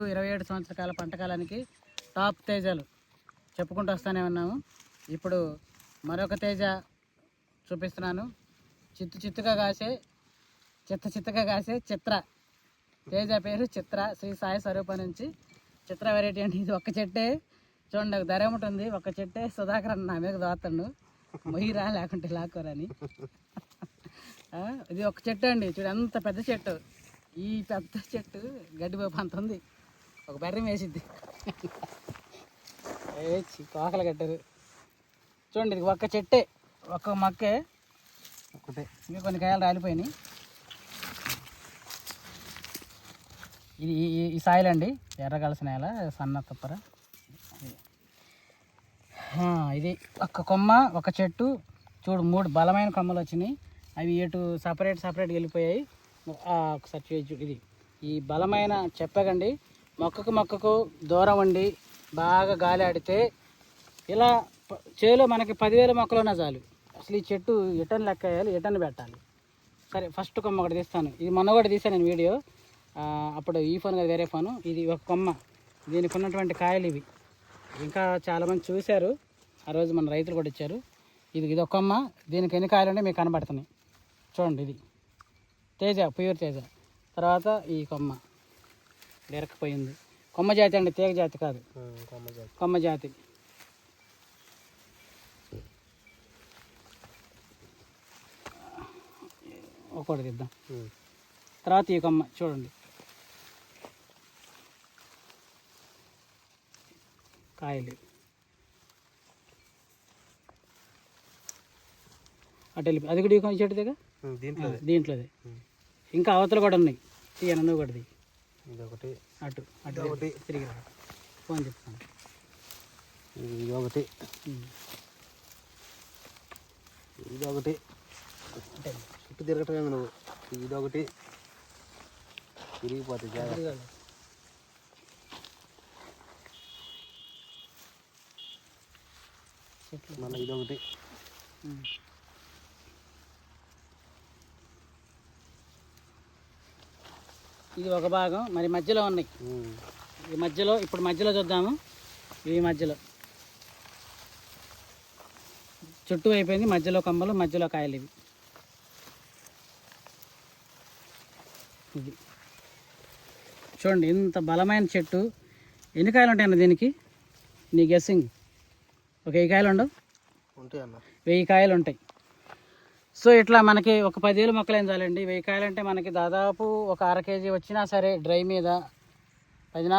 27 సంవత్సరాల పంటకాలానికి టాప్ తేజాలు చెప్పుకుంటూ వస్తూనే ఉన్నాము. ఇప్పుడు మరొక తేజ చూపిస్తున్నాను. చిత్తుగా కాసే చిత్ర తేజ పేరు చిత్ర. శ్రీ సాయి స్వరూప నుంచి చిత్ర వెరైటీ అండి. ఇది ఒక్క చెట్టే చూడండి, నాకు ధర ఉంటుంది. ఒక్క చెట్టే సుధాకర్ అన్న నా మీద దోతాడు, మొయ్యిరా లేకుంటే లాక్కోరని. ఇది ఒక చెట్టు అండి, చూడు ఎంత పెద్ద చెట్టు. ఈ పెద్ద చెట్టు గడ్డిపోపు అంత ఉంది, ఒక బెర్రం వేసిద్ది. కోకలు కట్టారు చూడండి. ఇది ఒక్క చెట్టే, ఒక్క మొక్కే ఒకటే. ఇంకా కొన్ని కాయలు రాలిపోయినాయి. ఇది ఈ సాయిల్ అండి, ఎర్రగలసిన నేల, సన్న తుప్పర. ఇది ఒక్క కొమ్మ, ఒక చెట్టు చూడు, 3 బలమైన కొమ్మలు వచ్చినాయి. అవి ఎటు సపరేట్గా వెళ్ళిపోయాయి. ఒకసారి చూడు, ఇది ఈ బలమైన చెప్పకండి. మొక్కకు దూరం ఉండి బాగా గాలి ఆడితే ఇలా చేలో మనకి 10,000 మొక్కలున్నా చాలు. అసలు ఈ చెట్టు ఎటన్ లెక్క వేయాలి, ఎటన్ పెట్టాలి. సరే, ఫస్ట్ కొమ్మ ఒకటి తీస్తాను. ఇది మొన్న కూడా తీసాను నేను వీడియో, అప్పుడు ఈ ఫోన్ కదా వేరే ఫోను. ఇది ఒక కొమ్మ, దీనికి ఉన్నటువంటి కాయలు ఇవి. ఇంకా చాలామంది చూశారు ఆ రోజు, మన రైతులు కూడా ఇచ్చారు. ఇది ఒక కొమ్మ, దీనికి ఎన్ని కాయలు ఉంటే మీకు కనబడుతున్నాయి చూడండి. ఇది తేజ, ప్యూర్ తేజ. తర్వాత ఈ కొమ్మ ఎరకపోయింది. కొమ్మ జాతి అండి, తీగ జాతి కాదు, కొమ్మ జాతి. ఒకటి తీద్దాం. తర్వాత ఈ కొమ్మ చూడండి, కాయలు అటు వెళ్ళి, అది కూడా ఈ చెట్టు దగ్గర దీంట్లోదే. ఇంకా అవతలు కూడా ఉన్నాయి, తీయను నువ్వు కూడా. ఇదొకటి, అటు ఒకటి తిరిగి ఫోన్ చెప్తాను. ఇది ఒకటి చుట్టూ తిరగటం నువ్వు. ఇదొకటి తిరిగిపోతుంది జాగ్రత్త. మళ్ళీ ఇదొకటి. ఇది ఒక భాగం, మరి మధ్యలో ఉన్నాయి. ఈ మధ్యలో, ఇప్పుడు మధ్యలో చూద్దాము. ఈ మధ్యలో చుట్టూ అయిపోయింది, మధ్యలో కొమ్మలు, మధ్యలో కాయలు. ఇది చూడండి, ఇంత బలమైన చెట్టు. ఎన్ని కాయలు ఉంటాయన్న దీనికి? నీ గెస్సింగ్. ఒక 1000 కాయలు ఉండవు? ఉంటాయి అన్న, 1000 కాయలు ఉంటాయి. సో ఇట్లా మనకి ఒక 10,000 మొక్కలు ఏం చాలండి. 1000 కాయలు అంటే మనకి దాదాపు ఒక 1/2 kg వచ్చినా సరే డ్రై మీద 14